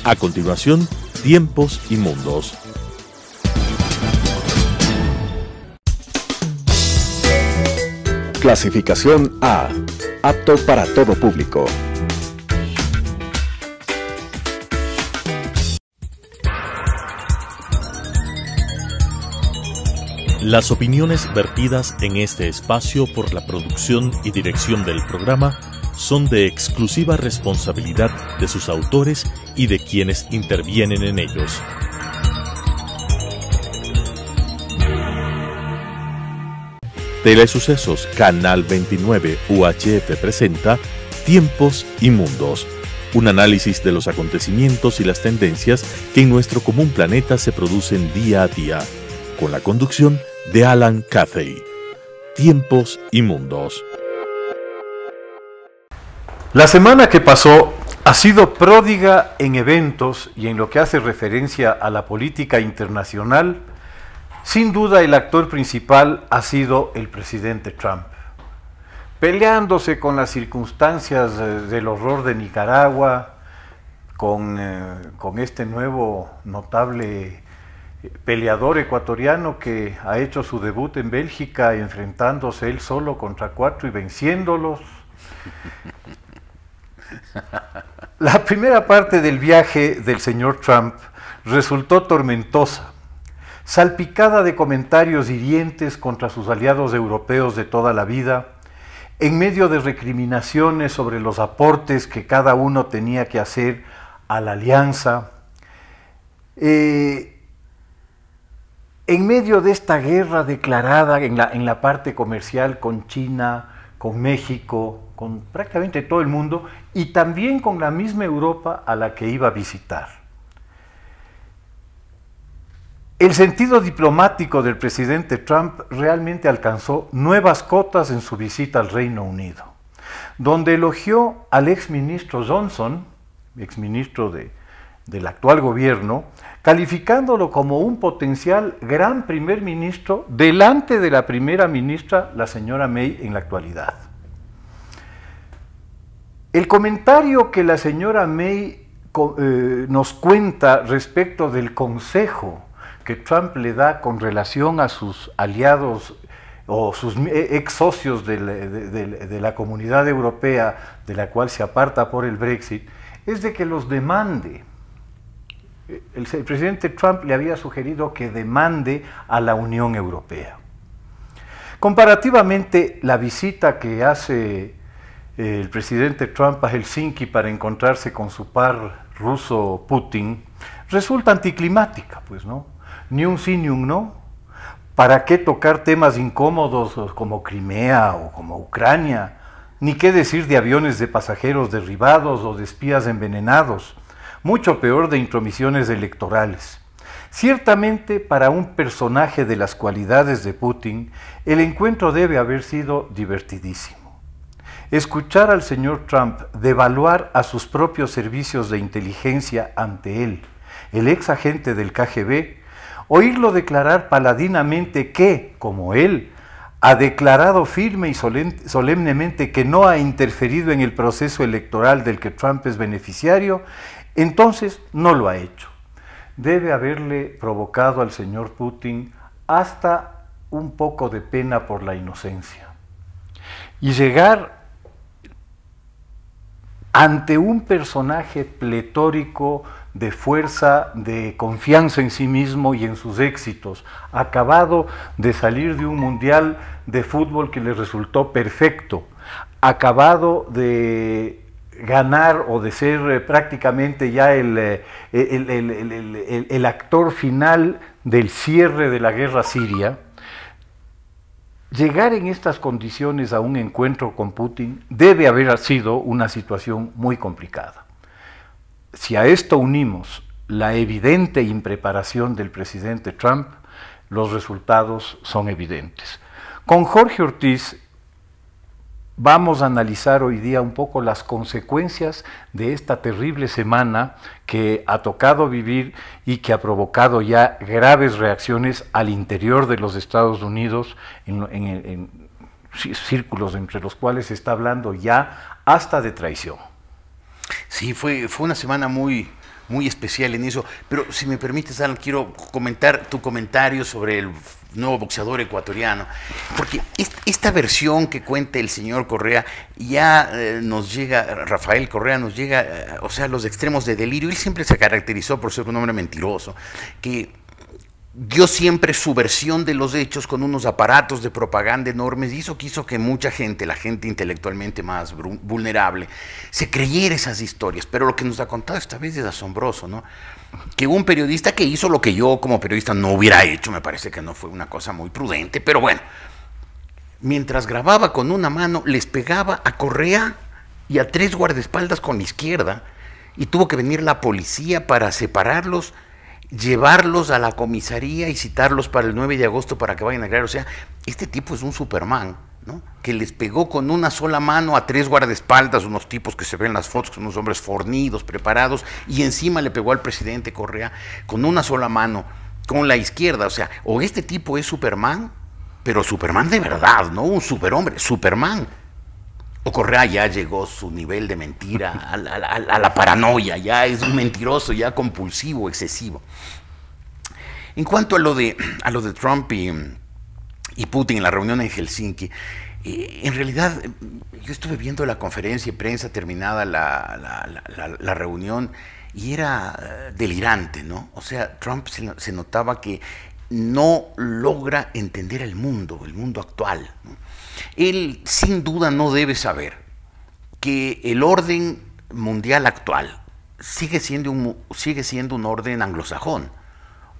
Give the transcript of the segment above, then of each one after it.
A continuación, Tiempos y Mundos. Clasificación A. Apto para todo público. Las opiniones vertidas en este espacio por la producción y dirección del programa son de exclusiva responsabilidad de sus autores y de quienes intervienen en ellos. Telesucesos Canal 29 UHF presenta Tiempos y Mundos, un análisis de los acontecimientos y las tendencias que en nuestro común planeta se producen día a día, con la conducción de Alan Cathay. Tiempos y Mundos. La semana que pasó ha sido pródiga en eventos y en lo que hace referencia a la política internacional. Sin duda el actor principal ha sido el presidente Trump, peleándose con las circunstancias del horror de Nicaragua, con este nuevo notable peleador ecuatoriano que ha hecho su debut en Bélgica enfrentándose él solo contra 4 y venciéndolos. La primera parte del viaje del señor Trump resultó tormentosa, salpicada de comentarios hirientes contra sus aliados europeos de toda la vida, en medio de recriminaciones sobre los aportes que cada uno tenía que hacer a la alianza, en medio de esta guerra declarada en la parte comercial con China, con México, con prácticamente todo el mundo, y también con la misma Europa a la que iba a visitar. El sentido diplomático del presidente Trump realmente alcanzó nuevas cotas en su visita al Reino Unido, donde elogió al exministro Johnson, exministro del actual gobierno, calificándolo como un potencial gran primer ministro delante de la primera ministra, la señora May, en la actualidad. El comentario que la señora May nos cuenta respecto del consejo que Trump le da con relación a sus aliados o sus ex socios de la Comunidad Europea, de la cual se aparta por el Brexit, es de que los demande. El presidente Trump le había sugerido que demande a la Unión Europea. Comparativamente, la visita que hace el presidente Trump a Helsinki para encontrarse con su par ruso Putin resulta anticlimática, pues, ¿no? Ni un sí ni un no. ¿Para qué tocar temas incómodos como Crimea o como Ucrania? Ni qué decir de aviones de pasajeros derribados o de espías envenenados. Mucho peor de intromisiones electorales. Ciertamente, para un personaje de las cualidades de Putin, el encuentro debe haber sido divertidísimo. Escuchar al señor Trump devaluar a sus propios servicios de inteligencia ante él, el ex agente del KGB, oírlo declarar paladinamente que, como él, ha declarado firme y solemnemente que no ha interferido en el proceso electoral del que Trump es beneficiario, entonces no lo ha hecho. Debe haberle provocado al señor Putin hasta un poco de pena por la inocencia. Y llegar ante un personaje pletórico de fuerza, de confianza en sí mismo y en sus éxitos, acabado de salir de un mundial de fútbol que le resultó perfecto, acabado de ganar o de ser prácticamente ya el actor final del cierre de la guerra siria. Llegar en estas condiciones a un encuentro con Putin debe haber sido una situación muy complicada. Si a esto unimos la evidente impreparación del presidente Trump, los resultados son evidentes. Con Jorge Ortiz vamos a analizar hoy día un poco las consecuencias de esta terrible semana que ha tocado vivir y que ha provocado ya graves reacciones al interior de los Estados Unidos, en círculos entre los cuales se está hablando ya hasta de traición. Sí, fue una semana muy muy especial en eso, pero si me permites, Alan, quiero comentar tu comentario sobre el nuevo boxeador ecuatoriano, porque esta versión que cuenta el señor Correa ya nos llega, Rafael Correa nos llega, o sea, a los extremos de delirio. Él siempre se caracterizó por ser un hombre mentiroso, que dio siempre su versión de los hechos con unos aparatos de propaganda enormes, y eso quiso que mucha gente, la gente intelectualmente más vulnerable, se creyera esas historias. Pero lo que nos ha contado esta vez es asombroso, ¿no? Que un periodista que hizo lo que yo como periodista no hubiera hecho, me parece que no fue una cosa muy prudente, pero bueno, mientras grababa con una mano, les pegaba a Correa y a 3 guardaespaldas con la izquierda, y tuvo que venir la policía para separarlos, llevarlos a la comisaría y citarlos para el 9 de agosto para que vayan a crear. O sea, este tipo es un Superman, ¿no? Que les pegó con una sola mano a 3 guardaespaldas, unos tipos que se ven en las fotos, unos hombres fornidos, preparados, y encima le pegó al presidente Correa con una sola mano, con la izquierda. O sea, o este tipo es Superman, pero Superman de verdad, no un superhombre, Superman. O Correa ya llegó su nivel de mentira a la paranoia, ya es un mentiroso, ya compulsivo, excesivo. En cuanto a lo de Trump y Putin en la reunión en Helsinki, en realidad yo estuve viendo la conferencia de prensa terminada la reunión, y era delirante, ¿no? O sea, Trump se notaba que no logra entender el mundo actual, ¿no? Él sin duda no debe saber que el orden mundial actual sigue siendo un orden anglosajón,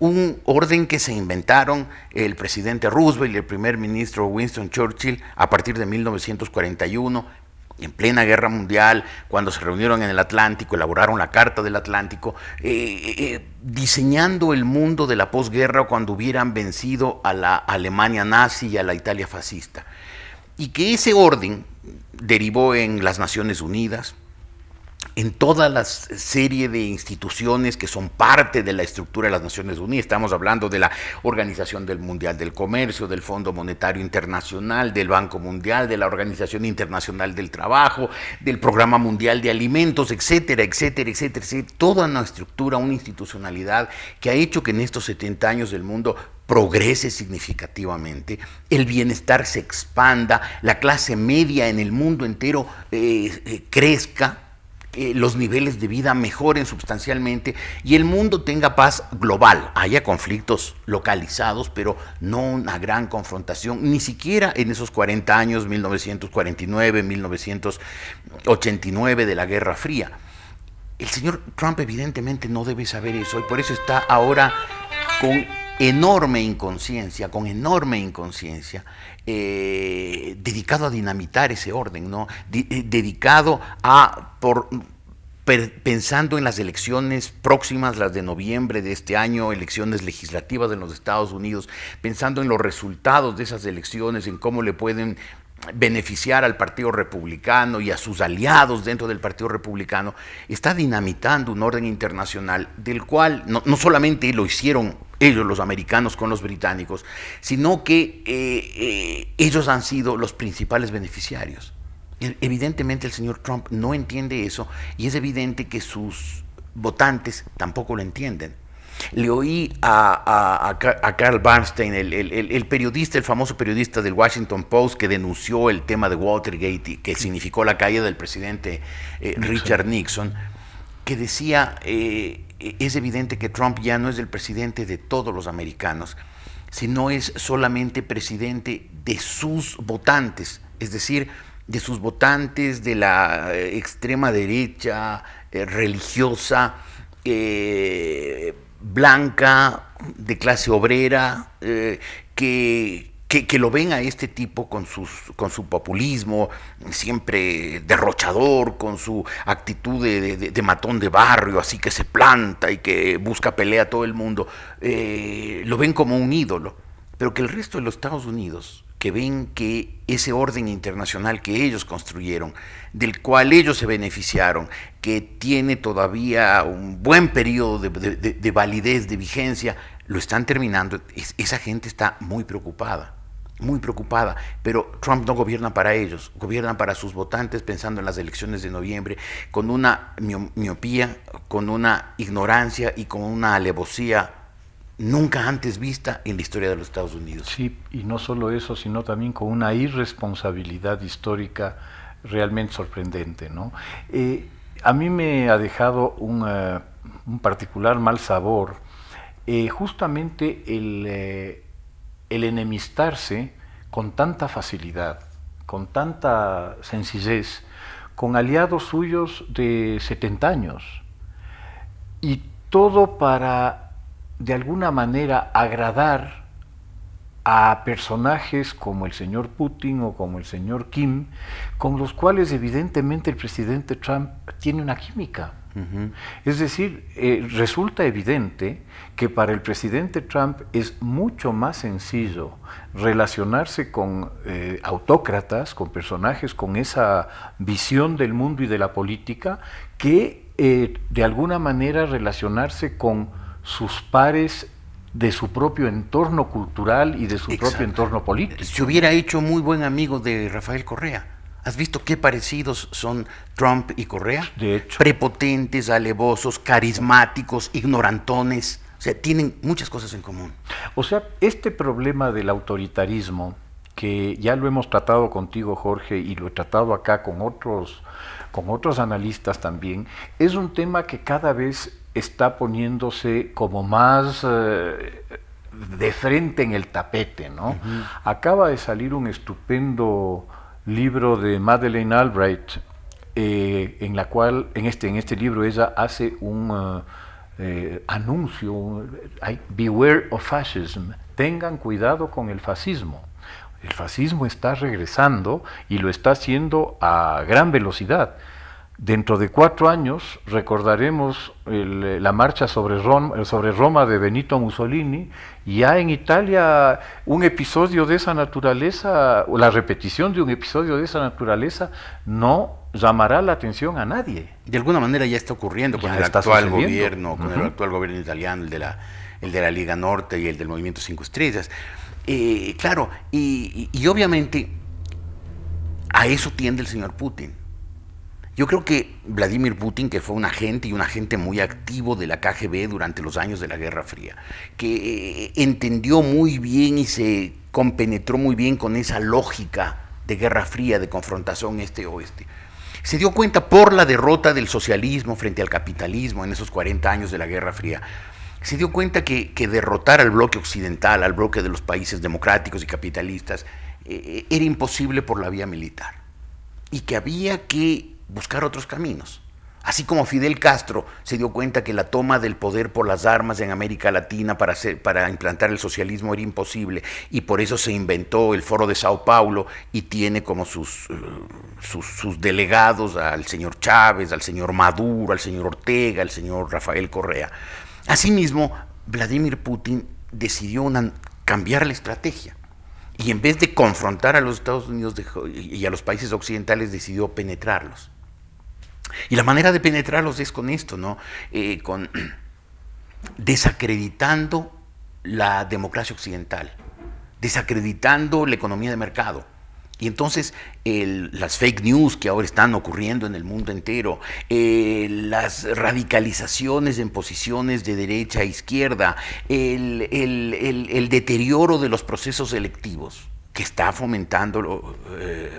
un orden que se inventaron el presidente Roosevelt y el primer ministro Winston Churchill a partir de 1941, en plena guerra mundial, cuando se reunieron en el Atlántico, elaboraron la Carta del Atlántico, diseñando el mundo de la posguerra cuando hubieran vencido a la Alemania nazi y a la Italia fascista. Y que ese orden derivó en las Naciones Unidas, en toda la serie de instituciones que son parte de la estructura de las Naciones Unidas. Estamos hablando de la Organización Mundial del Comercio, del Fondo Monetario Internacional, del Banco Mundial, de la Organización Internacional del Trabajo, del Programa Mundial de Alimentos, etcétera, etcétera, etcétera, etcétera. Toda una estructura, una institucionalidad que ha hecho que en estos 70 años el mundo progrese significativamente, el bienestar se expanda, la clase media en el mundo entero crezca, los niveles de vida mejoren sustancialmente y el mundo tenga paz global. Haya conflictos localizados, pero no una gran confrontación, ni siquiera en esos 40 años, 1949, 1989 de la Guerra Fría. El señor Trump evidentemente no debe saber eso, y por eso está ahora con enorme inconsciencia, dedicado a dinamitar ese orden, ¿no? Dedicado a, pensando en las elecciones próximas, las de noviembre de este año, elecciones legislativas en los Estados Unidos, pensando en los resultados de esas elecciones, en cómo le pueden beneficiar al Partido Republicano y a sus aliados dentro del Partido Republicano, está dinamitando un orden internacional del cual no solamente lo hicieron ellos, los americanos, con los británicos, sino que ellos han sido los principales beneficiarios. Evidentemente el señor Trump no entiende eso, y es evidente que sus votantes tampoco lo entienden. Le oí a Carl Bernstein, el periodista, el famoso periodista del Washington Post, que denunció el tema de Watergate, que significó la caída del presidente Richard Nixon, que decía, es evidente que Trump ya no es el presidente de todos los americanos, sino es solamente presidente de sus votantes, es decir, de sus votantes de la extrema derecha, religiosa, blanca, de clase obrera, que lo ven a este tipo con su populismo siempre derrochador, con su actitud de matón de barrio, así que se planta y que busca pelea a todo el mundo, lo ven como un ídolo, pero que el resto de los Estados Unidos, que ven que ese orden internacional que ellos construyeron, del cual ellos se beneficiaron, que tiene todavía un buen periodo de validez, de vigencia, lo están terminando. Esa gente está muy preocupada. muy preocupada, pero Trump no gobierna para ellos, gobierna para sus votantes pensando en las elecciones de noviembre, con una miopía, con una ignorancia y con una alevosía nunca antes vista en la historia de los Estados Unidos. Sí, y no solo eso, sino también con una irresponsabilidad histórica realmente sorprendente, ¿no? A mí me ha dejado un particular mal sabor justamente el enemistarse con tanta facilidad, con tanta sencillez, con aliados suyos de 70 años, y todo para, de alguna manera, agradar a personajes como el señor Putin o como el señor Kim, con los cuales evidentemente el presidente Trump tiene una química. Es decir, resulta evidente que para el presidente Trump es mucho más sencillo relacionarse con autócratas, con personajes con esa visión del mundo y de la política, que de alguna manera relacionarse con sus pares de su propio entorno cultural y de su propio entorno político. Se hubiera hecho muy buen amigo de Rafael Correa. ¿Has visto qué parecidos son Trump y Correa? De hecho. Prepotentes, alevosos, carismáticos, ignorantones. O sea, tienen muchas cosas en común. O sea, este problema del autoritarismo, que ya lo hemos tratado contigo, Jorge, y lo he tratado acá con otros analistas también, es un tema que cada vez está poniéndose como más de frente en el tapete, ¿no? Acaba de salir un estupendo libro de Madeleine Albright, en la cual, en este libro ella hace un anuncio, beware of fascism, tengan cuidado con el fascismo. El fascismo está regresando y lo está haciendo a gran velocidad. Dentro de 4 años recordaremos la marcha sobre Roma de Benito Mussolini, y ya en Italia un episodio de esa naturaleza, o la repetición de un episodio de esa naturaleza, no llamará la atención a nadie. De alguna manera ya está ocurriendo con el actual gobierno, con el actual gobierno italiano, el de la Liga Norte y el del Movimiento 5 Estrellas. Claro, y obviamente a eso tiende el señor Putin. Yo creo que Vladimir Putin, que fue un agente y un agente muy activo de la KGB durante los años de la Guerra Fría, que entendió muy bien y se compenetró muy bien con esa lógica de Guerra Fría, de confrontación este-oeste, se dio cuenta por la derrota del socialismo frente al capitalismo en esos 40 años de la Guerra Fría, se dio cuenta que derrotar al bloque occidental, al bloque de los países democráticos y capitalistas, era imposible por la vía militar, y que había que buscar otros caminos. Así como Fidel Castro se dio cuenta que la toma del poder por las armas en América Latina para implantar el socialismo era imposible, y por eso se inventó el Foro de Sao Paulo y tiene como sus delegados al señor Chávez, al señor Maduro, al señor Ortega, al señor Rafael Correa. Asimismo, Vladimir Putin decidió cambiar la estrategia, y en vez de confrontar a los Estados Unidos y a los países occidentales, decidió penetrarlos. Y la manera de penetrarlos es con esto, ¿no? Con desacreditando la democracia occidental, desacreditando la economía de mercado. Y entonces las fake news que ahora están ocurriendo en el mundo entero, las radicalizaciones en posiciones de derecha e izquierda, el deterioro de los procesos electivos que está fomentando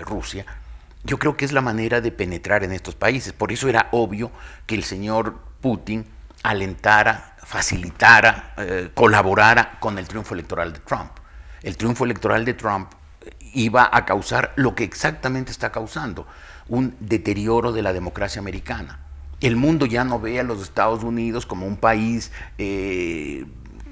Rusia, yo creo que es la manera de penetrar en estos países. Por eso era obvio que el señor Putin alentara, facilitara, colaborara con el triunfo electoral de Trump. El triunfo electoral de Trump iba a causar lo que exactamente está causando, un deterioro de la democracia americana. El mundo ya no ve a los Estados Unidos como un país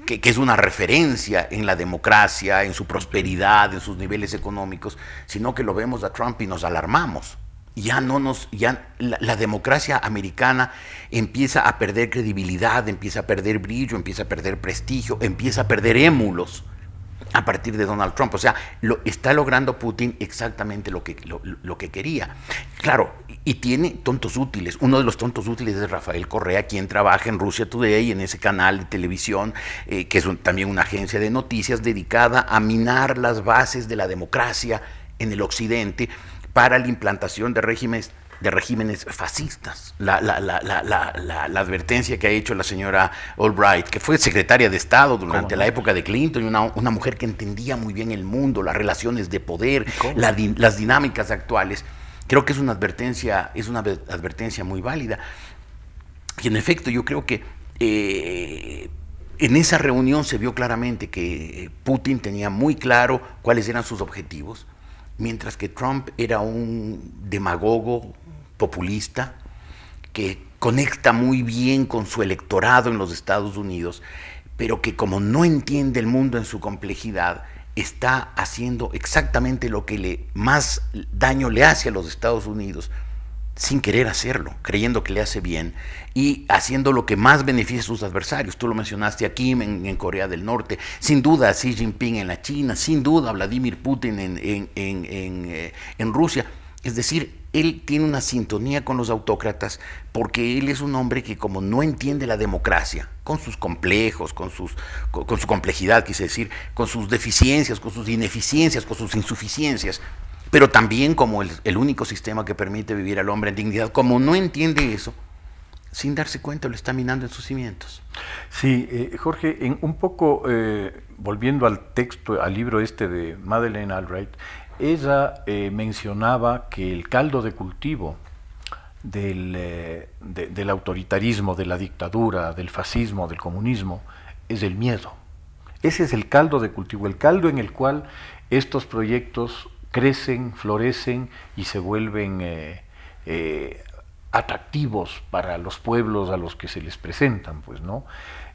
que es una referencia en la democracia, en su prosperidad, en sus niveles económicos, sino que lo vemos a Trump y nos alarmamos. La democracia americana empieza a perder credibilidad, empieza a perder brillo, empieza a perder prestigio, empieza a perder émulos. a partir de Donald Trump. O sea, está logrando Putin exactamente lo que quería. Claro, y tiene tontos útiles. Uno de los tontos útiles es Rafael Correa, quien trabaja en Russia Today, en ese canal de televisión, que es también una agencia de noticias dedicada a minar las bases de la democracia en el Occidente para la implantación de regímenes fascistas. La advertencia que ha hecho la señora Albright, que fue secretaria de Estado durante la época de Clinton, y una mujer que entendía muy bien el mundo, las relaciones de poder, las dinámicas actuales, creo que es una advertencia muy válida. Y en efecto, yo creo que en esa reunión se vio claramente que Putin tenía muy claro cuáles eran sus objetivos, mientras que Trump era un demagogo populista que conecta muy bien con su electorado en los Estados Unidos, pero que como no entiende el mundo en su complejidad, está haciendo exactamente lo que más daño le hace a los Estados Unidos, sin querer hacerlo, creyendo que le hace bien, y haciendo lo que más beneficia a sus adversarios. Tú lo mencionaste, a Kim en Corea del Norte, sin duda a Xi Jinping en la China, sin duda a Vladimir Putin en Rusia. Es decir, él tiene una sintonía con los autócratas porque él es un hombre que, como no entiende la democracia, con sus complejos, con su complejidad, quise decir, con sus deficiencias, con sus ineficiencias, con sus insuficiencias, pero también como el único sistema que permite vivir al hombre en dignidad, como no entiende eso, sin darse cuenta lo está minando en sus cimientos. Sí, Jorge, un poco volviendo al texto, al libro este de Madeleine Albright, ella mencionaba que el caldo de cultivo del autoritarismo, de la dictadura, del fascismo, del comunismo, es el miedo. Ese es el caldo de cultivo, el caldo en el cual estos proyectos crecen, florecen y se vuelven atractivos para los pueblos a los que se les presentan, pues, ¿no?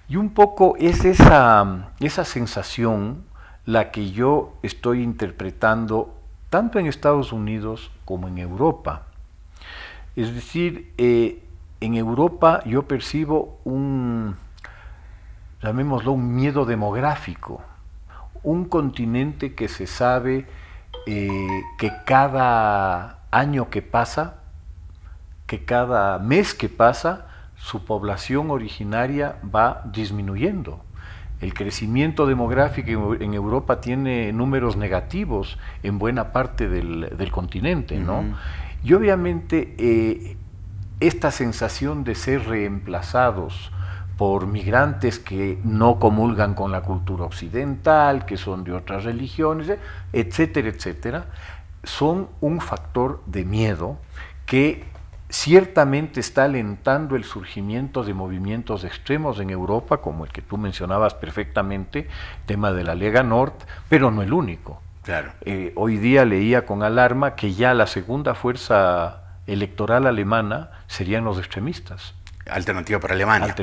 Y un poco es esa sensación la que yo estoy interpretando tanto en Estados Unidos como en Europa. Es decir, en Europa yo percibo llamémoslo un miedo demográfico, un continente que se sabe que cada año que pasa, que cada mes que pasa, su población originaria va disminuyendo. El crecimiento demográfico en Europa tiene números negativos en buena parte del continente, ¿no? Y obviamente esta sensación de ser reemplazados por migrantes que no comulgan con la cultura occidental, que son de otras religiones, etcétera, etcétera, son un factor de miedo que ciertamente está alentando el surgimiento de movimientos extremos en Europa, como el que tú mencionabas perfectamente, tema de la Lega Nord, pero no el único. Claro. Hoy día leía con alarma que ya la segunda fuerza electoral alemana serían los extremistas. Alternativa para Alemania.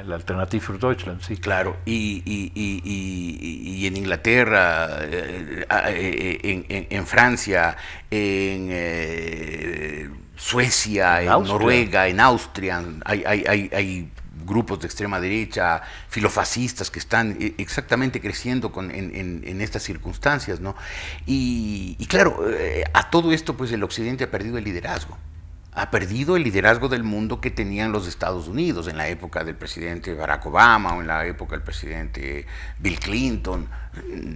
La Alternative für Deutschland, sí. Claro, y en Inglaterra, en Francia, en Suecia, en Noruega, en Austria, hay grupos de extrema derecha, filofascistas que están exactamente creciendo en estas circunstancias, ¿no? Y claro, a todo esto pues el Occidente ha perdido el liderazgo. Ha perdido el liderazgo del mundo que tenían los Estados Unidos en la época del presidente Barack Obama o en la época del presidente Bill Clinton,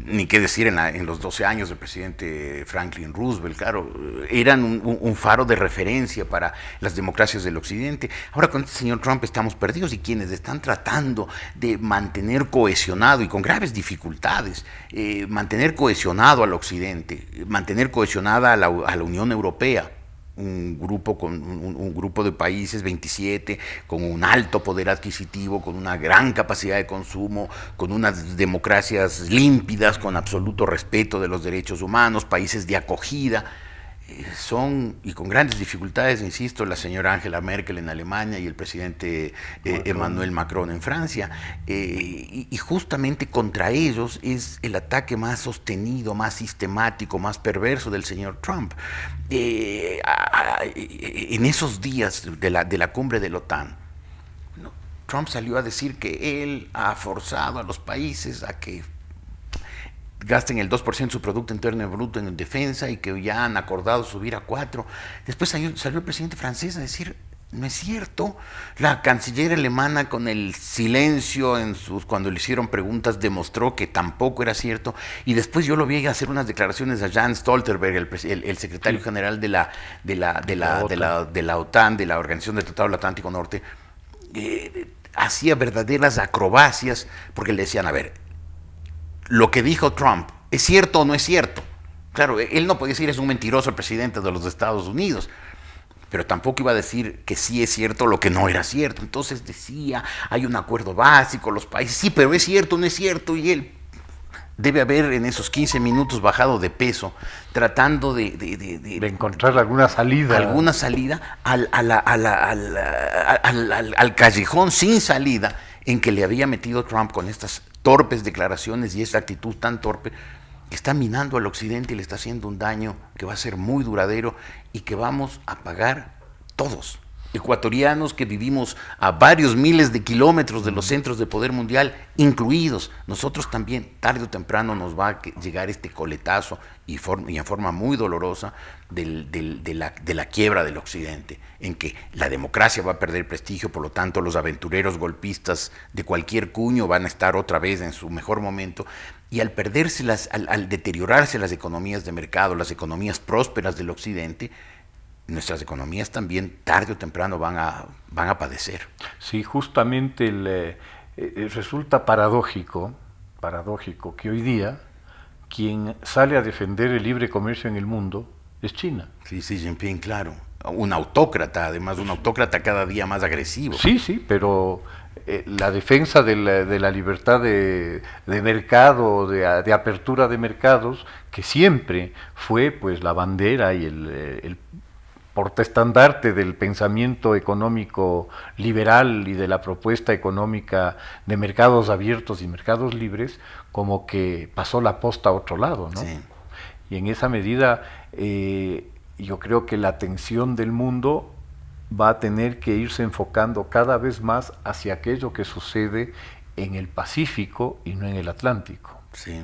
ni qué decir en los 12 años del presidente Franklin Roosevelt. Claro, eran un faro de referencia para las democracias del Occidente. Ahora con este señor Trump estamos perdidos, y quienes están tratando de mantener cohesionado, y con graves dificultades, mantener cohesionado al Occidente, mantener cohesionada a la Unión Europea, un grupo de países, 27, con un alto poder adquisitivo, con una gran capacidad de consumo, con unas democracias límpidas, con absoluto respeto de los derechos humanos, países de acogida, y con grandes dificultades, insisto, la señora Angela Merkel en Alemania y el presidente Emmanuel Macron en Francia, y justamente contra ellos es el ataque más sostenido, más sistemático, más perverso del señor Trump. En esos días de la cumbre de la OTAN, Trump salió a decir que él ha forzado a los países a que gasten el 2% de su Producto Interno Bruto en defensa y que ya han acordado subir a 4%. Después salió el presidente francés a decir, no es cierto. La canciller alemana, con el silencio cuando le hicieron preguntas, demostró que tampoco era cierto. Y después yo lo vi hacer unas declaraciones a Jens Stoltenberg, el secretario general de la OTAN, de la Organización del Tratado del Atlántico Norte. Hacía verdaderas acrobacias porque le decían, a ver, lo que dijo Trump, ¿es cierto o no es cierto? Claro, él no podía decir es un mentiroso el presidente de los Estados Unidos, pero tampoco iba a decir que sí es cierto lo que no era cierto. Entonces decía, hay un acuerdo básico, los países, sí, pero es cierto, no es cierto, y él debe haber en esos 15 minutos bajado de peso, tratando de encontrar alguna salida. Alguna salida al callejón sin salida en que le había metido Trump con estas torpes declaraciones y esta actitud tan torpe que está minando al occidente y le está haciendo un daño que va a ser muy duradero y que vamos a pagar todos. Ecuatorianos que vivimos a varios miles de kilómetros de los centros de poder mundial, incluidos. Nosotros también, tarde o temprano, nos va a llegar este coletazo y en forma muy dolorosa de la quiebra del occidente, en que la democracia va a perder prestigio, por lo tanto los aventureros golpistas de cualquier cuño van a estar otra vez en su mejor momento, y al deteriorarse las economías de mercado, las economías prósperas del occidente, nuestras economías también tarde o temprano van a padecer. Sí, justamente resulta paradójico que hoy día quien sale a defender el libre comercio en el mundo es China. Sí, Xi Jinping, claro. Un autócrata, además, un autócrata cada día más agresivo. Sí, pero la defensa de la libertad de mercado, de apertura de mercados, que siempre fue pues la bandera y el portaestandarte del pensamiento económico liberal y de la propuesta económica de mercados abiertos y mercados libres, como que pasó la posta a otro lado, ¿no? Sí. Y en esa medida yo creo que la atención del mundo va a tener que irse enfocando cada vez más hacia aquello que sucede en el Pacífico y no en el Atlántico. Sí.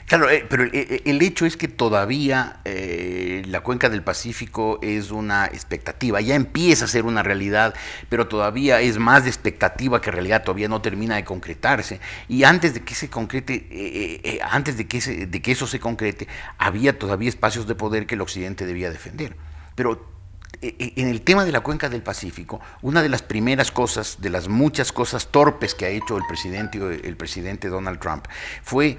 Claro, pero el hecho es que todavía la cuenca del Pacífico es una expectativa, ya empieza a ser una realidad, pero todavía es más de expectativa que realidad, todavía no termina de concretarse. Y antes de que se concrete, antes de que eso se concrete, había todavía espacios de poder que el occidente debía defender. Pero en el tema de la cuenca del Pacífico, una de las primeras cosas, de las muchas cosas torpes que ha hecho el presidente Donald Trump, fue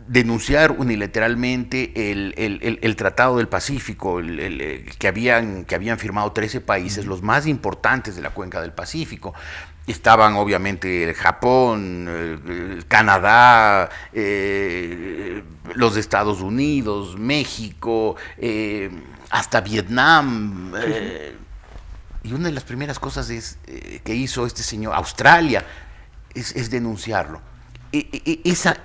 denunciar unilateralmente el Tratado del Pacífico, que habían firmado 13 países, los más importantes de la cuenca del Pacífico. Estaban obviamente el Japón, el Canadá, los Estados Unidos, México, hasta Vietnam. Y una de las primeras cosas que hizo este señor, Australia, es denunciarlo. Esa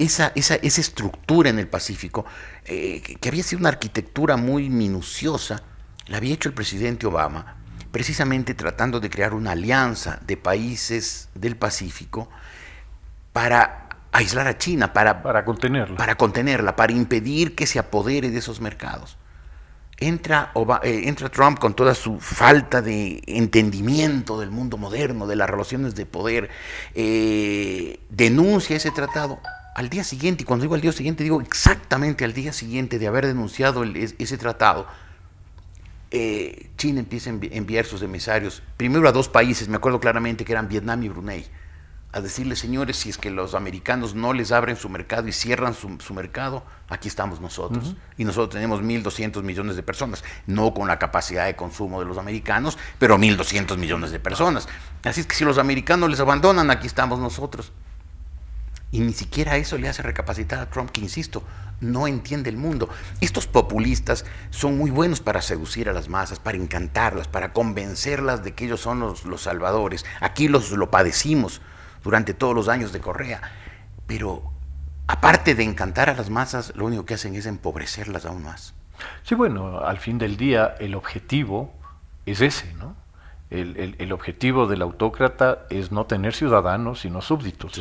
estructura en el Pacífico, que había sido una arquitectura muy minuciosa, la había hecho el presidente Obama, precisamente tratando de crear una alianza de países del Pacífico para aislar a China, para contenerla, para impedir que se apodere de esos mercados. Entra Trump con toda su falta de entendimiento del mundo moderno, de las relaciones de poder, denuncia ese tratado. Al día siguiente, y cuando digo al día siguiente, digo exactamente al día siguiente de haber denunciado ese tratado, China empieza a enviar sus emisarios, primero a 2 países, me acuerdo claramente que eran Vietnam y Brunei, a decirles, señores, si es que los americanos no les abren su mercado y cierran su mercado, aquí estamos nosotros. Y nosotros tenemos 1.200 millones de personas, no con la capacidad de consumo de los americanos, pero 1.200 millones de personas. Así es que si los americanos les abandonan, aquí estamos nosotros. Y ni siquiera eso le hace recapacitar a Trump, que insisto, no entiende el mundo. Estos populistas son muy buenos para seducir a las masas, para encantarlas, para convencerlas de que ellos son los salvadores. Aquí lo padecimos durante todos los años de Correa, pero aparte de encantar a las masas, lo único que hacen es empobrecerlas aún más. Sí, bueno, al fin del día el objetivo es ese, ¿no? El objetivo del autócrata es no tener ciudadanos, sino súbditos.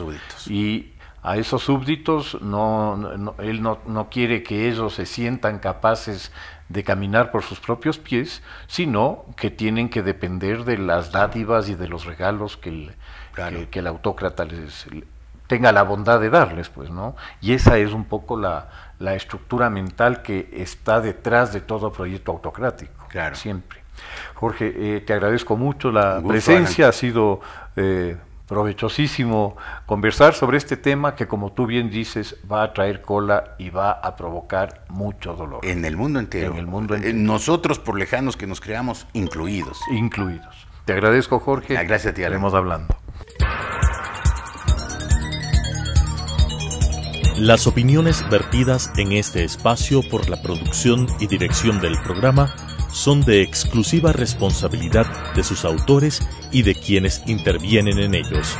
Y a esos súbditos, él no quiere que ellos se sientan capaces de caminar por sus propios pies, sino que tienen que depender de las dádivas y de los regalos que el autócrata tenga la bondad de darles, pues, ¿no? Y esa es un poco la estructura mental que está detrás de todo proyecto autocrático, siempre. Jorge, te agradezco mucho la presencia, ha sido provechosísimo conversar sobre este tema que, como tú bien dices, va a traer cola y va a provocar mucho dolor. En el mundo entero. En el mundo entero. Nosotros, por lejanos que nos creamos, incluidos. Incluidos. Te agradezco, Jorge. Gracias a ti, Alan. Estaremos hablando. Las opiniones vertidas en este espacio por la producción y dirección del programa son de exclusiva responsabilidad de sus autores y de quienes intervienen en ellos.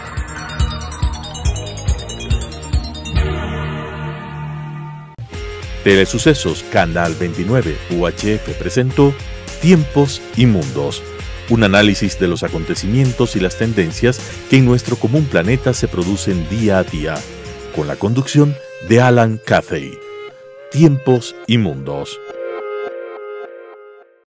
Telesucesos Canal 29 UHF presentó Tiempos y Mundos, un análisis de los acontecimientos y las tendencias que en nuestro común planeta se producen día a día, con la conducción de Alan Cathay. Tiempos y Mundos.